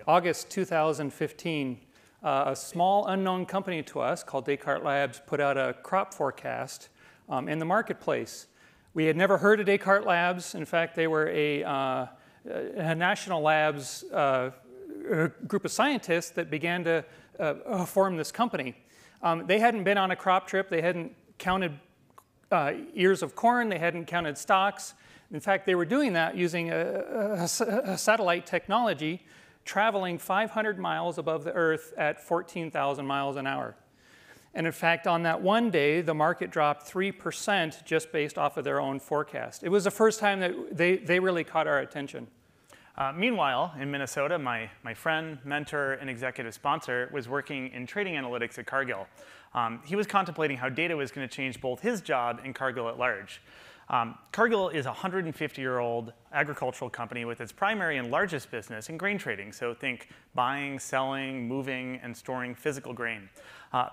August 2015, a small unknown company to us called Descartes Labs put out a crop forecast in the marketplace. We had never heard of Descartes Labs. In fact, they were a national labs group of scientists that began to form this company. They hadn't been on a crop trip. They hadn't counted ears of corn. They hadn't counted stalks. In fact, they were doing that using a satellite technology, traveling 500 miles above the Earth at 14,000 miles an hour. And in fact, on that one day, the market dropped 3% just based off of their own forecast. It was the first time that they really caught our attention. Meanwhile, in Minnesota, my friend, mentor, and executive sponsor was working in trading analytics at Cargill. He was contemplating how data was going to change both his job and Cargill at large. Cargill is a 150-year-old agricultural company with its primary and largest business in grain trading. So think buying, selling, moving, and storing physical grain.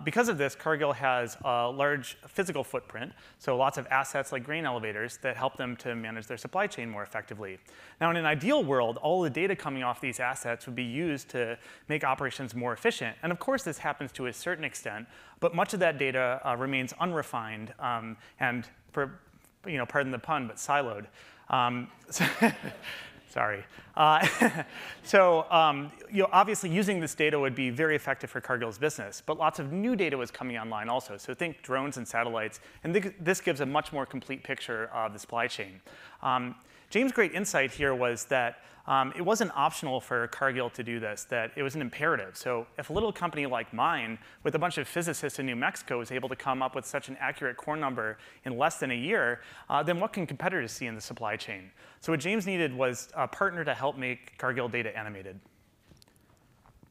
Because of this, Cargill has a large physical footprint, so lots of assets like grain elevators that help them to manage their supply chain more effectively. Now, in an ideal world, all the data coming off these assets would be used to make operations more efficient. And of course, this happens to a certain extent, but much of that data remains unrefined and pardon the pun, but siloed. Sorry. Obviously, using this data would be very effective for Cargill's business, but lots of new data was coming online also. So think drones and satellites, and this gives a much more complete picture of the supply chain. James' great insight here was that it wasn't optional for Cargill to do this, that it was an imperative. So if a little company like mine, with a bunch of physicists in New Mexico, was able to come up with such an accurate corn number in less than a year, then what can competitors see in the supply chain? So what James needed was a partner to help make Cargill data animated.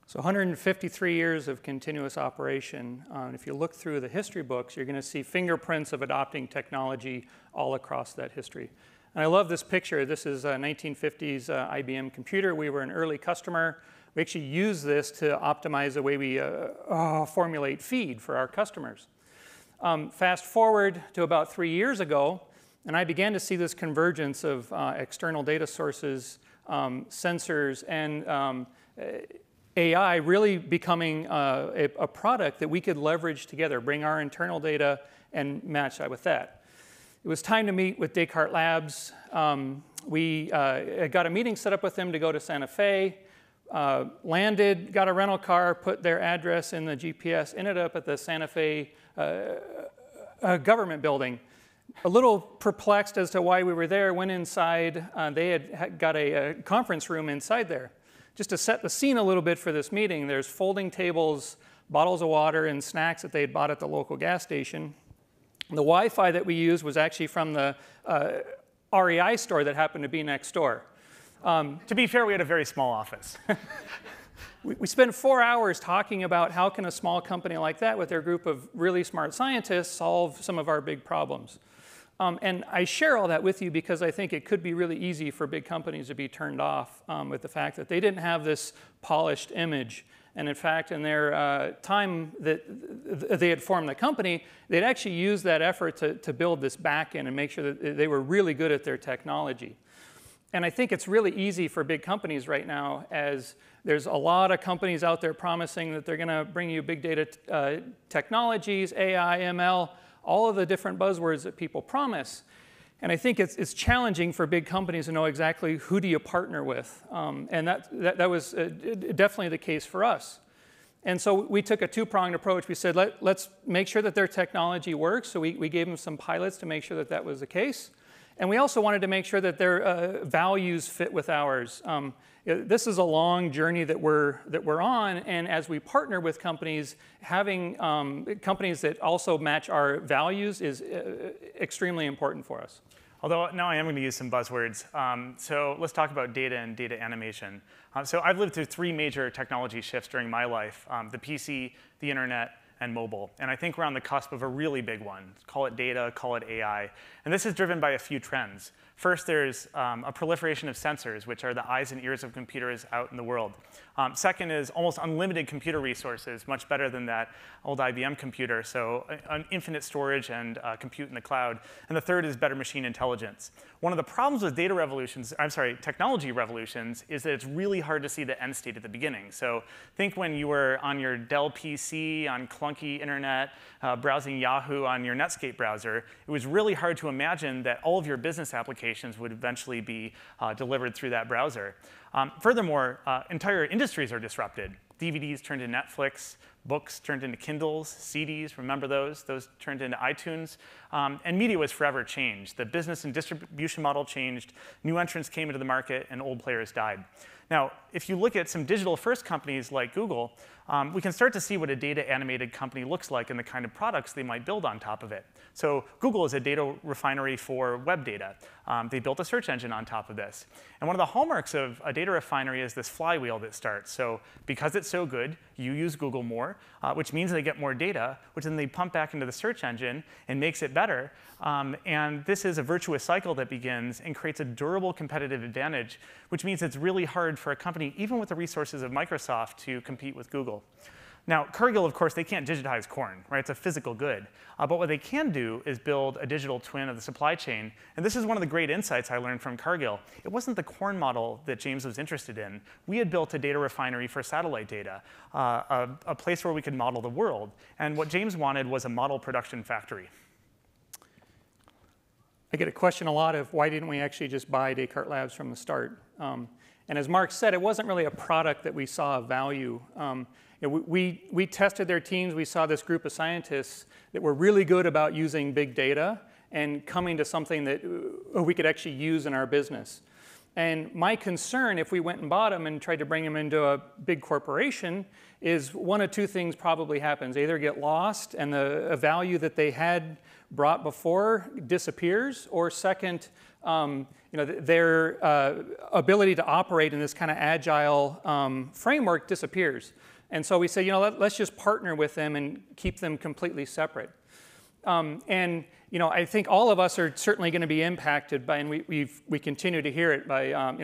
So 153 years of continuous operation. If you look through the history books, you're going to see fingerprints of adopting technology all across that history. And I love this picture. This is a 1950s IBM computer. We were an early customer. We actually use this to optimize the way we formulate feed for our customers. Fast forward to about 3 years ago, and I began to see this convergence of external data sources, sensors, and AI really becoming a product that we could leverage together, bring our internal data and match that with that. It was time to meet with Descartes Labs. We got a meeting set up with them to go to Santa Fe, landed, got a rental car, put their address in the GPS, ended up at the Santa Fe government building. A little perplexed as to why we were there, went inside. They had got a conference room inside there. Just to set the scene a little bit for this meeting, there's folding tables, bottles of water, and snacks that they had bought at the local gas station. The Wi-Fi that we used was actually from the REI store that happened to be next door. To be fair, we had a very small office. We spent 4 hours talking about how can a small company like that with their group of really smart scientists solve some of our big problems. And I share all that with you because I think it could be really easy for big companies to be turned off with the fact that they didn't have this polished image. And in fact, in their time that they had formed the company, they'd actually used that effort to build this back end and make sure that they were really good at their technology. And I think it's really easy for big companies right now, as there's a lot of companies out there promising that they're going to bring you big data technologies, AI, ML, all of the different buzzwords that people promise. And I think it's challenging for big companies to know exactly who do you partner with. And that was definitely the case for us. And so we took a two-pronged approach. We said, let's make sure that their technology works. So we gave them some pilots to make sure that that was the case. And we also wanted to make sure that their values fit with ours. This is a long journey that we're on, and as we partner with companies, having companies that also match our values is extremely important for us. Although now I am going to use some buzzwords. So let's talk about data and data animation. So I've lived through 3 major technology shifts during my life: the PC, the internet, and mobile. And I think we're on the cusp of a really big one. Call it data, call it AI. And this is driven by a few trends. First, there's a proliferation of sensors, which are the eyes and ears of computers out in the world. Second is almost unlimited computer resources, much better than that old IBM computer, so infinite storage and compute in the cloud. And the third is better machine intelligence. One of the problems with technology revolutions is that it's really hard to see the end state at the beginning. So think when you were on your Dell PC, on clunky internet, browsing Yahoo on your Netscape browser, it was really hard to imagine that all of your business applications would eventually be delivered through that browser. Furthermore, entire industries are disrupted. DVDs turned into Netflix, books turned into Kindles, CDs, remember those? Those turned into iTunes. And media was forever changed. The business and distribution model changed, new entrants came into the market, and old players died. Now, if you look at some digital-first companies like Google, we can start to see what a data-animated company looks like and the kind of products they might build on top of it. So Google is a data refinery for web data. They built a search engine on top of this. And one of the hallmarks of a data refinery is this flywheel that starts. So because it's so good, you use Google more, which means they get more data, which then they pump back into the search engine and makes it better. And this is a virtuous cycle that begins and creates a durable competitive advantage, which means it's really hard for a company, even with the resources of Microsoft, to compete with Google. Now, Cargill, of course, they can't digitize corn, right? It's a physical good. But what they can do is build a digital twin of the supply chain. And this is one of the great insights I learned from Cargill. It wasn't the corn model that James was interested in. We had built a data refinery for satellite data, a place where we could model the world. And what James wanted was a model production factory. I get a question a lot of why didn't we actually just buy Descartes Labs from the start? And as Mark said, it wasn't really a product that we saw of value. We tested their teams. We saw this group of scientists that were really good about using big data and coming to something that we could actually use in our business. And my concern, if we went and bought them and tried to bring them into a big corporation, is one of two things probably happens. They either get lost and the value that they had brought before disappears, or second, their ability to operate in this kind of agile framework disappears. And so we say, let's just partner with them and keep them completely separate. I think all of us are certainly going to be impacted by, and we continue to hear it by,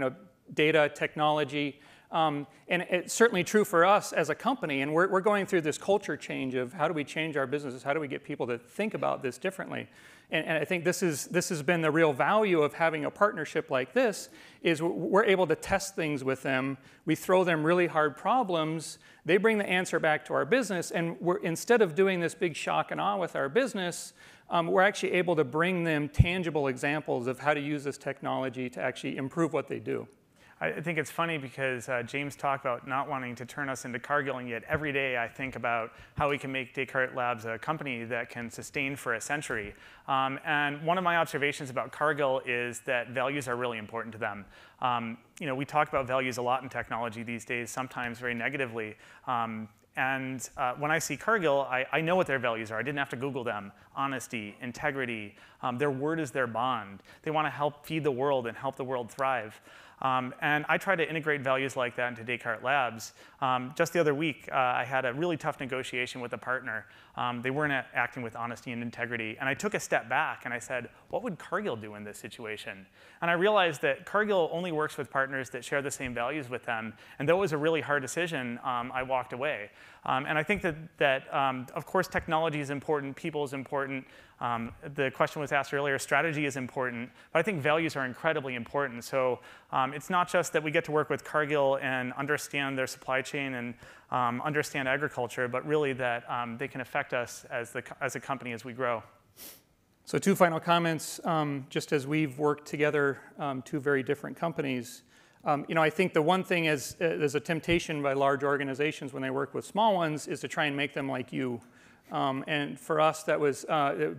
data, technology, and it's certainly true for us as a company. And we're going through this culture change of how do we change our businesses? How do we get people to think about this differently? And I think this has been the real value of having a partnership like this, is we're able to test things with them. We throw them really hard problems. They bring the answer back to our business. And instead of doing this big shock and awe with our business, we're actually able to bring them tangible examples of how to use this technology to actually improve what they do. I think it's funny because James talked about not wanting to turn us into Cargill, and yet every day I think about how we can make Descartes Labs a company that can sustain for a century. And one of my observations about Cargill is that values are really important to them. We talk about values a lot in technology these days, sometimes very negatively. And when I see Cargill, I know what their values are. I didn't have to Google them. Honesty, integrity, their word is their bond. They want to help feed the world and help the world thrive. And I try to integrate values like that into Descartes Labs. Just the other week, I had a really tough negotiation with a partner. They weren't acting with honesty and integrity. And I took a step back and I said, what would Cargill do in this situation? And I realized that Cargill only works with partners that share the same values with them. And though it was a really hard decision, I walked away. And I think that of course, technology is important, people is important. The question was asked earlier, strategy is important, but I think values are incredibly important. So it's not just that we get to work with Cargill and understand their supply chain and understand agriculture, but really that they can affect us as a company as we grow. So 2 final comments. Just as we've worked together, 2 very different companies. I think the one thing is there's a temptation by large organizations when they work with small ones is to try and make them like you. And for us, that was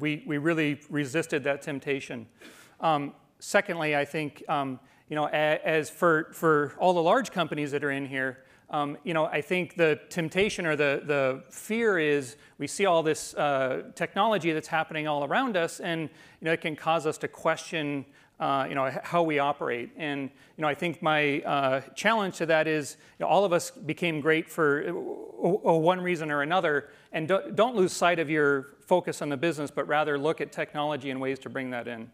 we really resisted that temptation. Secondly, I think as for all the large companies that are in here, I think the temptation or the fear is we see all this technology that's happening all around us, and it can cause us to question how we operate. And I think my challenge to that is all of us became great for one reason or another, and don't lose sight of your focus on the business, but rather look at technology and ways to bring that in.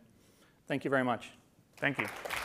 Thank you very much. Thank you.